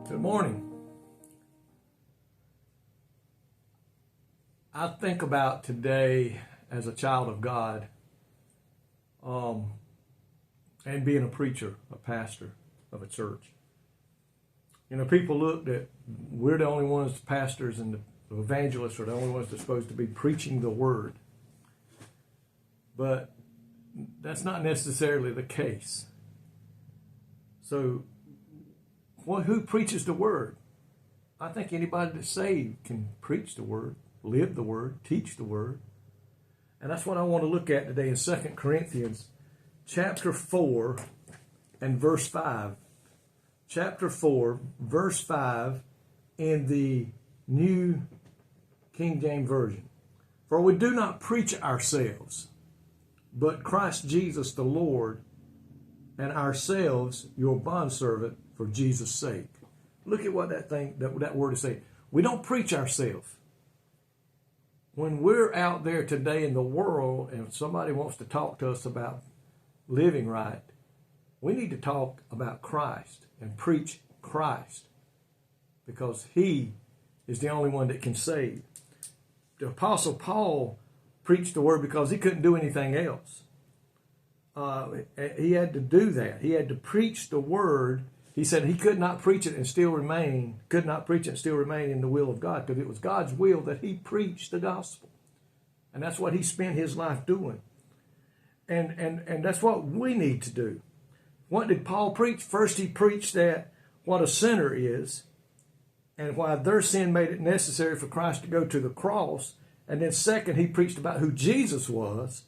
Good morning. I think about today as a child of God, and being a preacher, a pastor of a church. You know, people look that we're the only ones, pastors and the evangelists are the only ones that are supposed to be preaching the word. But that's not necessarily the case. So, who preaches the word? I think anybody that's saved can preach the word, live the word, teach the word. And that's what I want to look at today in 2 Corinthians chapter 4 and verse 5. Chapter 4, verse 5 in the New King James Version. For we do not preach ourselves, but Christ Jesus the Lord, and ourselves your bondservant for Jesus' sake. Look at what that word is saying. We don't preach ourselves. When we're out there today in the world and somebody wants to talk to us about living right, we need to talk about Christ and preach Christ, because he is the only one that can save. The Apostle Paul preached the word because he couldn't do anything else. He had to do that. He had to preach the word. He said he could not preach it and still remain in the will of God, because it was God's will that he preached the gospel. And that's what he spent his life doing. And that's what we need to do. What did Paul preach? First, he preached that what a sinner is and why their sin made it necessary for Christ to go to the cross. And then second, he preached about who Jesus was.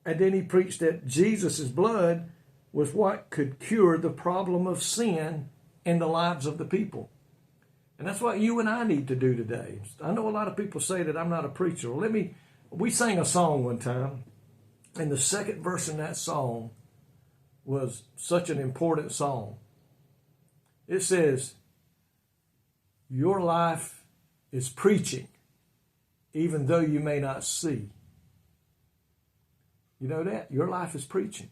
And then he preached that Jesus' blood was what could cure the problem of sin in the lives of the people. And that's what you and I need to do today. I know a lot of people say that I'm not a preacher. Well, we sang a song one time, and the second verse in that song was such an important song. It says, your life is preaching, even though you may not see. You know that? Your life is preaching.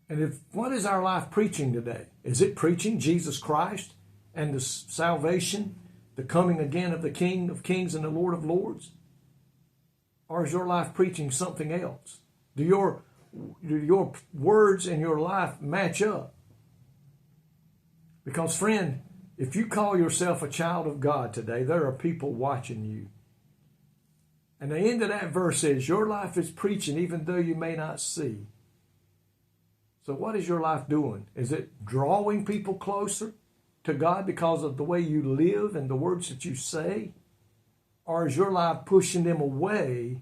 And what is our life preaching today? Is it preaching Jesus Christ and the salvation, the coming again of the King of Kings and the Lord of Lords? Or is your life preaching something else? Do your words and your life match up? Because, friend, if you call yourself a child of God today, there are people watching you. And the end of that verse says, your life is preaching even though you may not see. So what is your life doing? Is it drawing people closer to God because of the way you live and the words that you say? Or is your life pushing them away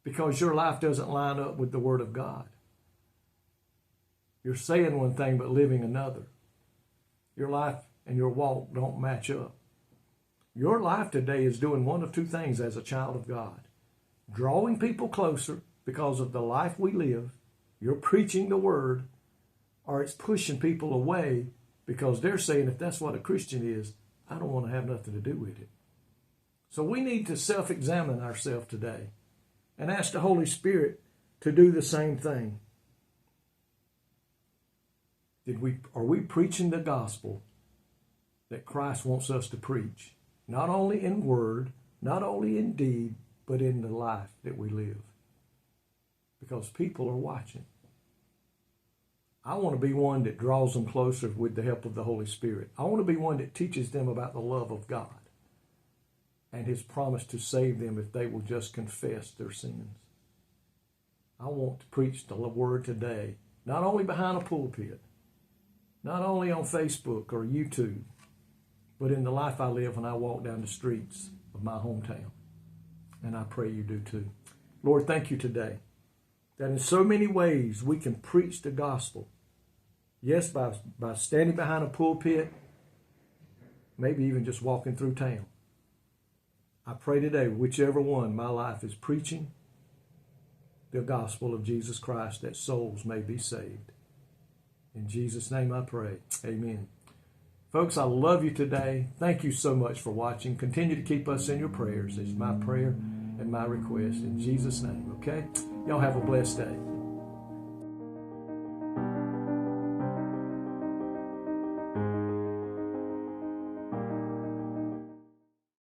because your life doesn't line up with the Word of God? You're saying one thing but living another. Your life and your walk don't match up. Your life today is doing one of two things as a child of God. Drawing people closer because of the life we live. You're preaching the word. Or it's pushing people away because they're saying, if that's what a Christian is, I don't want to have nothing to do with it. So we need to self-examine ourselves today and ask the Holy Spirit to do the same thing. Are we preaching the gospel that Christ wants us to preach? Not only in word, not only in deed, but in the life that we live. Because people are watching. I want to be one that draws them closer with the help of the Holy Spirit. I want to be one that teaches them about the love of God and his promise to save them if they will just confess their sins. I want to preach the word today, not only behind a pulpit, not only on Facebook or YouTube, but in the life I live when I walk down the streets of my hometown. And I pray you do too. Lord, thank you today that in so many ways we can preach the gospel. Yes, by standing behind a pulpit, maybe even just walking through town. I pray today, whichever one my life is preaching the gospel of Jesus Christ, that souls may be saved. In Jesus' name I pray. Amen. Folks, I love you today. Thank you so much for watching. Continue to keep us in your prayers. It's my prayer and my request in Jesus' name, okay? Y'all have a blessed day.